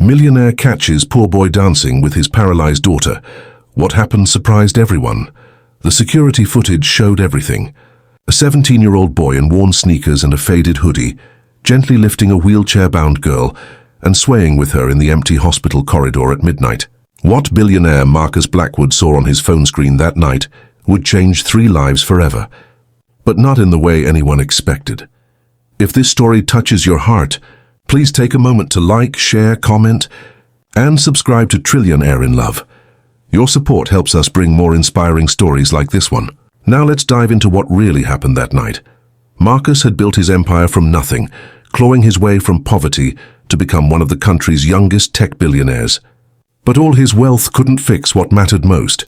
Millionaire catches poor boy dancing with his paralyzed daughter. What happened surprised everyone. The security footage showed everything. A 17-year-old boy in worn sneakers and a faded hoodie, gently lifting a wheelchair-bound girl and swaying with her in the empty hospital corridor at midnight. What billionaire Marcus Blackwood saw on his phone screen that night would change 3 lives forever, but not in the way anyone expected. If this story touches your heart, please take a moment to like, share, comment, and subscribe to Trillionaire in Love. Your support helps us bring more inspiring stories like this one. Now let's dive into what really happened that night. Marcus had built his empire from nothing, clawing his way from poverty to become one of the country's youngest tech billionaires. But all his wealth couldn't fix what mattered most: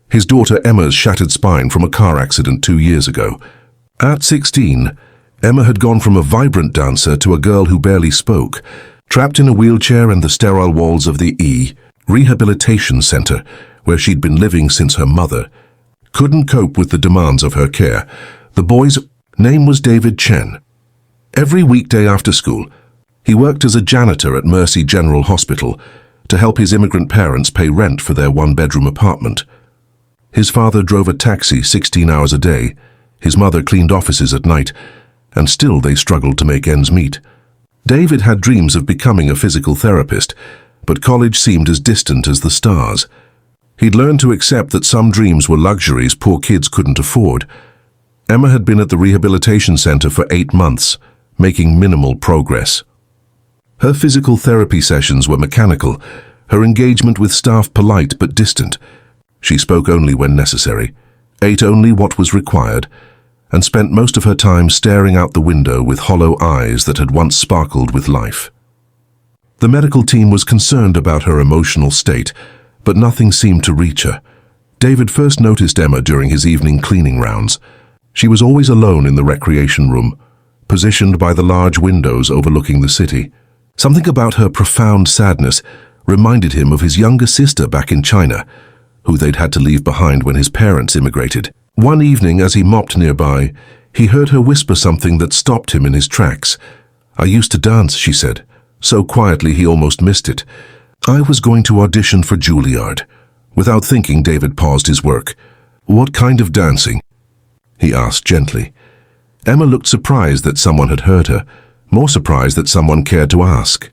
his daughter Emma's shattered spine from a car accident 2 years ago. At 16, Emma had gone from a vibrant dancer to a girl who barely spoke, trapped in a wheelchair and the sterile walls of the rehabilitation center, where she'd been living since her mother couldn't cope with the demands of her care. The boy's name was David Chen. Every weekday after school, he worked as a janitor at Mercy General Hospital to help his immigrant parents pay rent for their 1-bedroom apartment. His father drove a taxi 16 hours a day, his mother cleaned offices at night, and still they struggled to make ends meet. David had dreams of becoming a physical therapist, but college seemed as distant as the stars. He'd learned to accept that some dreams were luxuries poor kids couldn't afford. Emma had been at the rehabilitation center for 8 months, making minimal progress. Her physical therapy sessions were mechanical, her engagement with staff polite but distant. She spoke only when necessary, ate only what was required, and spent most of her time staring out the window with hollow eyes that had once sparkled with life. The medical team was concerned about her emotional state, but nothing seemed to reach her. David first noticed Emma during his evening cleaning rounds. She was always alone in the recreation room, positioned by the large windows overlooking the city. Something about her profound sadness reminded him of his younger sister back in China, who they'd had to leave behind when his parents immigrated. One evening, as he mopped nearby, he heard her whisper something that stopped him in his tracks. "I used to dance," she said, so quietly he almost missed it. "I was going to audition for Juilliard." Without thinking, David paused his work. "What kind of dancing?" he asked gently. Emma looked surprised that someone had heard her, more surprised that someone cared to ask.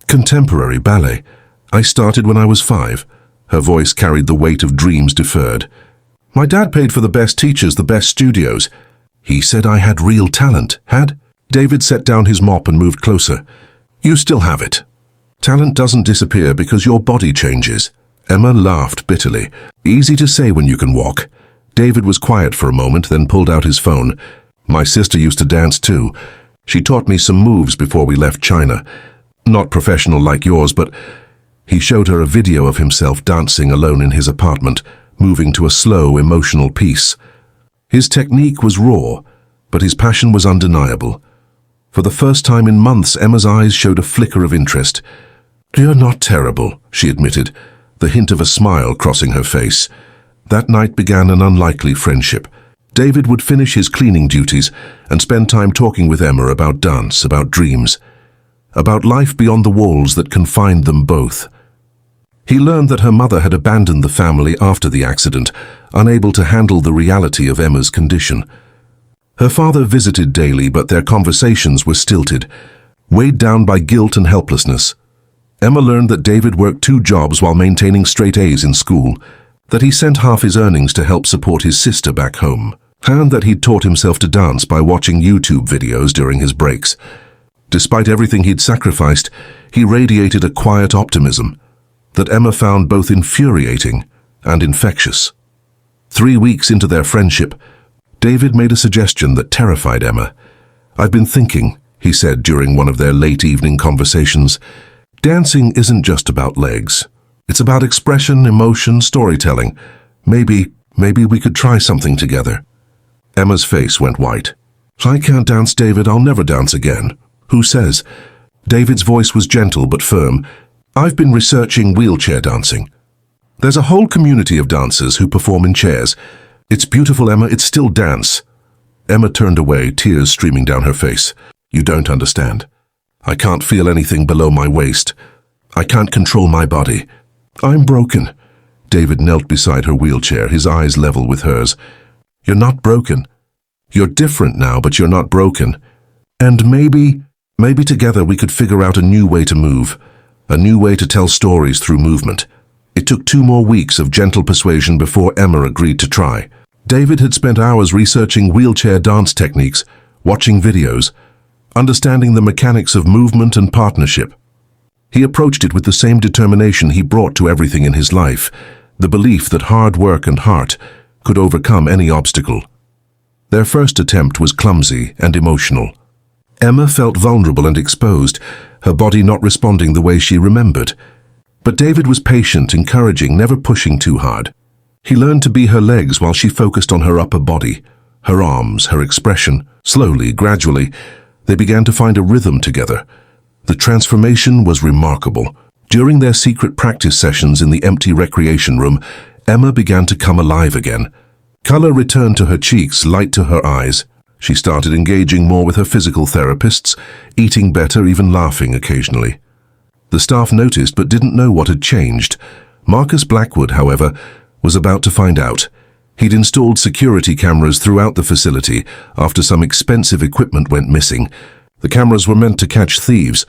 "Contemporary ballet. I started when I was 5. Her voice carried the weight of dreams deferred. "My dad paid for the best teachers, the best studios. He said I had real talent." Had? David set down his mop and moved closer. "You still have it. Talent doesn't disappear because your body changes." Emma laughed bitterly. "Easy to say when you can walk." David was quiet for a moment, then pulled out his phone. "My sister used to dance too. She taught me some moves before we left China. Not professional like yours, but..." He showed her a video of himself dancing alone in his apartment, moving to a slow, emotional piece. His technique was raw, but his passion was undeniable. For the first time in months, Emma's eyes showed a flicker of interest. "You're not terrible," she admitted, the hint of a smile crossing her face. That night began an unlikely friendship. David would finish his cleaning duties and spend time talking with Emma about dance, about dreams, about life beyond the walls that confined them both. He learned that her mother had abandoned the family after the accident, unable to handle the reality of Emma's condition. Her father visited daily, but their conversations were stilted, weighed down by guilt and helplessness. Emma learned that David worked 2 jobs while maintaining straight A's in school, that he sent half his earnings to help support his sister back home, and that he'd taught himself to dance by watching YouTube videos during his breaks. Despite everything he'd sacrificed, he radiated a quiet optimism that Emma found both infuriating and infectious. 3 weeks into their friendship, David made a suggestion that terrified Emma. "I've been thinking," he said during one of their late evening conversations, "dancing isn't just about legs. It's about expression, emotion, storytelling. Maybe we could try something together." Emma's face went white. "I can't dance, David. I'll never dance again." "Who says?" David's voice was gentle but firm. "I've been researching wheelchair dancing. There's a whole community of dancers who perform in chairs. It's beautiful, Emma. It's still dance." Emma turned away, tears streaming down her face. "You don't understand. I can't feel anything below my waist. I can't control my body. I'm broken. David knelt beside her wheelchair, his eyes level with hers. You're not broken. You're different now, but you're not broken. And maybe together we could figure out a new way to move, a new way to tell stories through movement. It took 2 more weeks of gentle persuasion before Emma agreed to try. David had spent hours researching wheelchair dance techniques, watching videos, understanding the mechanics of movement and partnership. He approached it with the same determination he brought to everything in his life, the belief that hard work and heart could overcome any obstacle. Their first attempt was clumsy and emotional. Emma felt vulnerable and exposed, her body not responding the way she remembered. But David was patient, encouraging, never pushing too hard. He learned to be her legs while she focused on her upper body, her arms, her expression. Slowly, gradually, they began to find a rhythm together. The transformation was remarkable. During their secret practice sessions in the empty recreation room, Emma began to come alive again. Color returned to her cheeks, light to her eyes. She started engaging more with her physical therapists, eating better, even laughing occasionally. The staff noticed but didn't know what had changed. Marcus Blackwood, however, was about to find out. He'd installed security cameras throughout the facility after some expensive equipment went missing. The cameras were meant to catch thieves,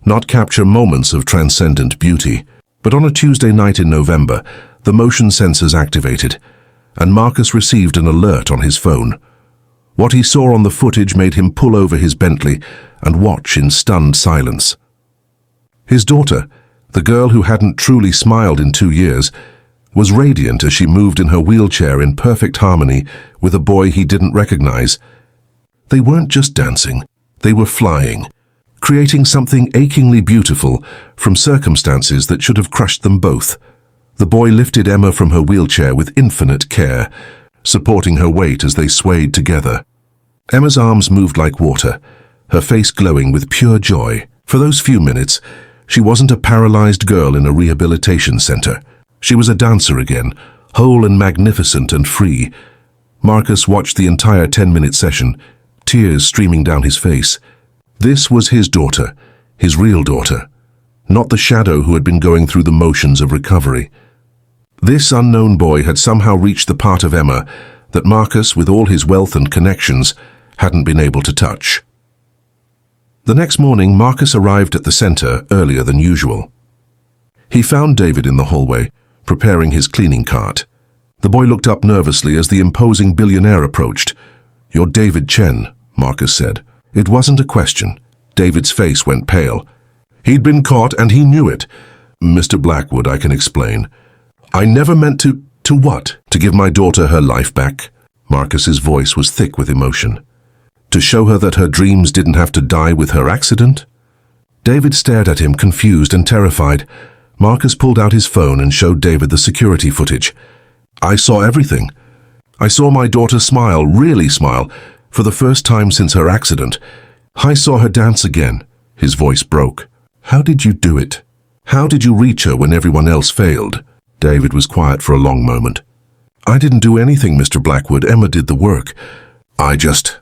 not capture moments of transcendent beauty. But on a Tuesday night in November, the motion sensors activated, and Marcus received an alert on his phone. What he saw on the footage made him pull over his Bentley and watch in stunned silence. His daughter, the girl who hadn't truly smiled in 2 years, was radiant as she moved in her wheelchair in perfect harmony with a boy he didn't recognize. They weren't just dancing, they were flying, creating something achingly beautiful from circumstances that should have crushed them both. The boy lifted Emma from her wheelchair with infinite care, supporting her weight as they swayed together. Emma's arms moved like water, her face glowing with pure joy. For those few minutes, she wasn't a paralyzed girl in a rehabilitation center. She was a dancer again, whole and magnificent and free. Marcus watched the entire 10-minute session, tears streaming down his face. This was his daughter, his real daughter, not the shadow who had been going through the motions of recovery. This unknown boy had somehow reached the part of Emma that Marcus, with all his wealth and connections, hadn't been able to touch. The next morning, Marcus arrived at the center earlier than usual. He found David in the hallway, preparing his cleaning cart. The boy looked up nervously as the imposing billionaire approached. "You're David Chen," Marcus said. It wasn't a question. David's face went pale. He'd been caught and he knew it. "Mr. Blackwood, I can explain. I never meant to what? To give my daughter her life back?" Marcus's voice was thick with emotion. "To show her that her dreams didn't have to die with her accident?" David stared at him, confused and terrified. Marcus pulled out his phone and showed David the security footage. "I saw everything. I saw my daughter smile, really smile, for the first time since her accident. I saw her dance again." His voice broke. "How did you do it? How did you reach her when everyone else failed?" David was quiet for a long moment. "I didn't do anything, Mr. Blackwood. Emma did the work. I just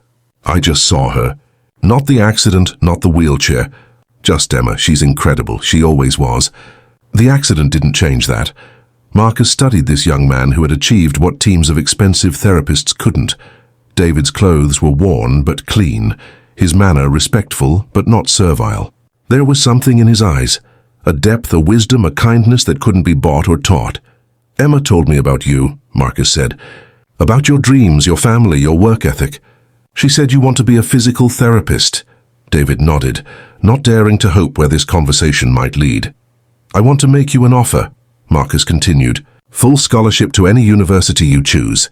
saw her. Not the accident, not the wheelchair. Just Emma. She's incredible. She always was. The accident didn't change that." Marcus studied this young man who had achieved what teams of expensive therapists couldn't. David's clothes were worn but clean, his manner respectful but not servile. There was something in his eyes, a depth, a wisdom, a kindness that couldn't be bought or taught. "Emma told me about you," Marcus said. "About your dreams, your family, your work ethic. She said you want to be a physical therapist." David nodded, not daring to hope where this conversation might lead. "I want to make you an offer," Marcus continued. "Full scholarship to any university you choose.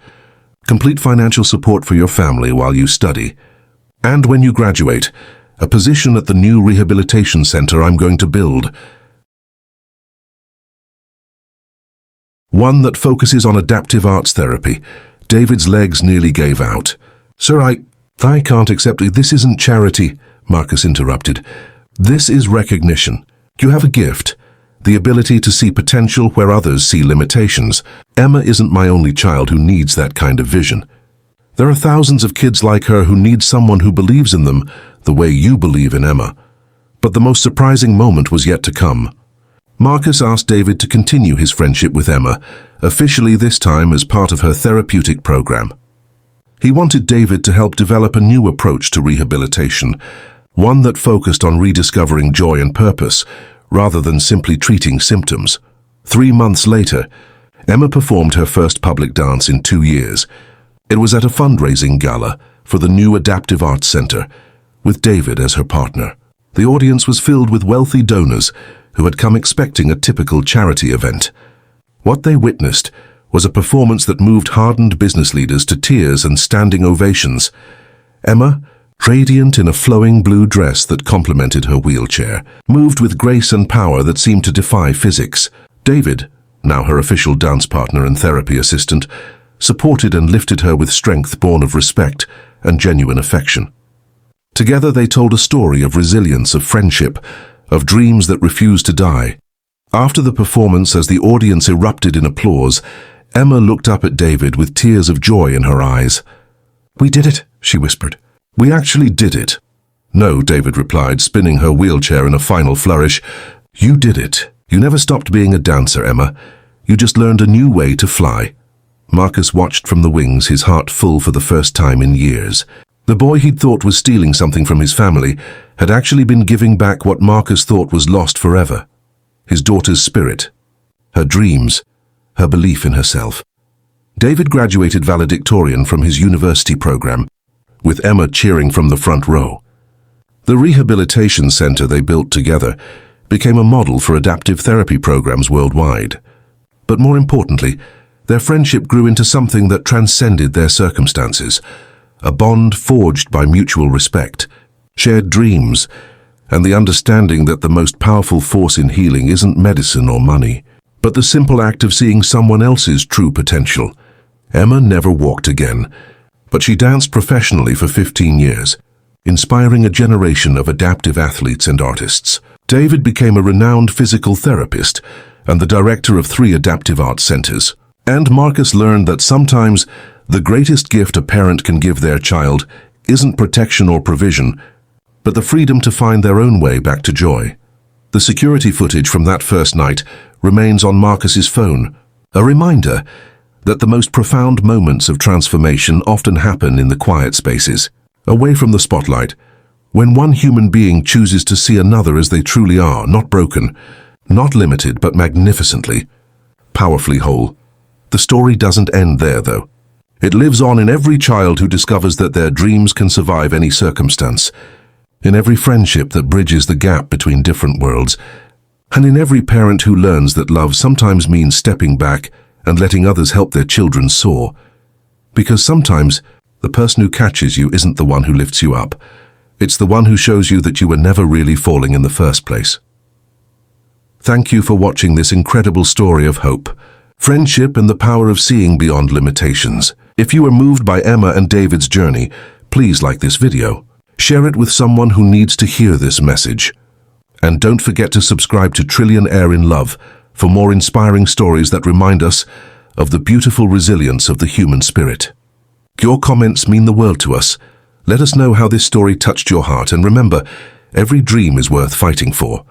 Complete financial support for your family while you study. And when you graduate, a position at the new rehabilitation center I'm going to build. One that focuses on adaptive arts therapy." David's legs nearly gave out. "Sir, I can't accept it. This isn't charity," Marcus interrupted. "This is recognition. You have a gift, the ability to see potential where others see limitations. Emma isn't my only child who needs that kind of vision. There are thousands of kids like her who need someone who believes in them the way you believe in Emma." But the most surprising moment was yet to come. Marcus asked David to continue his friendship with Emma, officially this time as part of her therapeutic program. He wanted David to help develop a new approach to rehabilitation, one that focused on rediscovering joy and purpose, rather than simply treating symptoms. 3 months later, Emma performed her first public dance in 2 years. It was at a fundraising gala for the new Adaptive Arts Center, with David as her partner. The audience was filled with wealthy donors who had come expecting a typical charity event. What they witnessed was a performance that moved hardened business leaders to tears and standing ovations. Emma, radiant in a flowing blue dress that complemented her wheelchair, moved with grace and power that seemed to defy physics. David, now her official dance partner and therapy assistant, supported and lifted her with strength born of respect and genuine affection. Together they told a story of resilience, of friendship, of dreams that refused to die. After the performance, as the audience erupted in applause, Emma looked up at David with tears of joy in her eyes. "We did it," she whispered. "We actually did it." "No," David replied, spinning her wheelchair in a final flourish. "You did it. You never stopped being a dancer, Emma. You just learned a new way to fly." Marcus watched from the wings, his heart full for the first time in years. The boy he'd thought was stealing something from his family had actually been giving back what Marcus thought was lost forever. His daughter's spirit, her dreams, her belief in herself. David graduated valedictorian from his university program, with Emma cheering from the front row. The rehabilitation center they built together became a model for adaptive therapy programs worldwide. But more importantly, their friendship grew into something that transcended their circumstances, a bond forged by mutual respect, shared dreams, and the understanding that the most powerful force in healing isn't medicine or money, but the simple act of seeing someone else's true potential. Emma never walked again, but she danced professionally for 15 years, inspiring a generation of adaptive athletes and artists. David became a renowned physical therapist and the director of 3 adaptive arts centers. And Marcus learned that sometimes the greatest gift a parent can give their child isn't protection or provision, but the freedom to find their own way back to joy. The security footage from that first night remains on Marcus's phone, a reminder that the most profound moments of transformation often happen in the quiet spaces, away from the spotlight, when one human being chooses to see another as they truly are, not broken, not limited, but magnificently, powerfully whole. The story doesn't end there, though. It lives on in every child who discovers that their dreams can survive any circumstance, in every friendship that bridges the gap between different worlds, and in every parent who learns that love sometimes means stepping back and letting others help their children soar. Because sometimes the person who catches you isn't the one who lifts you up. It's the one who shows you that you were never really falling in the first place. Thank you for watching this incredible story of hope, friendship, and the power of seeing beyond limitations. If you were moved by Emma and David's journey, please like this video. Share it with someone who needs to hear this message. And don't forget to subscribe to Billionaire in Love for more inspiring stories that remind us of the beautiful resilience of the human spirit. Your comments mean the world to us. Let us know how this story touched your heart, and remember, every dream is worth fighting for.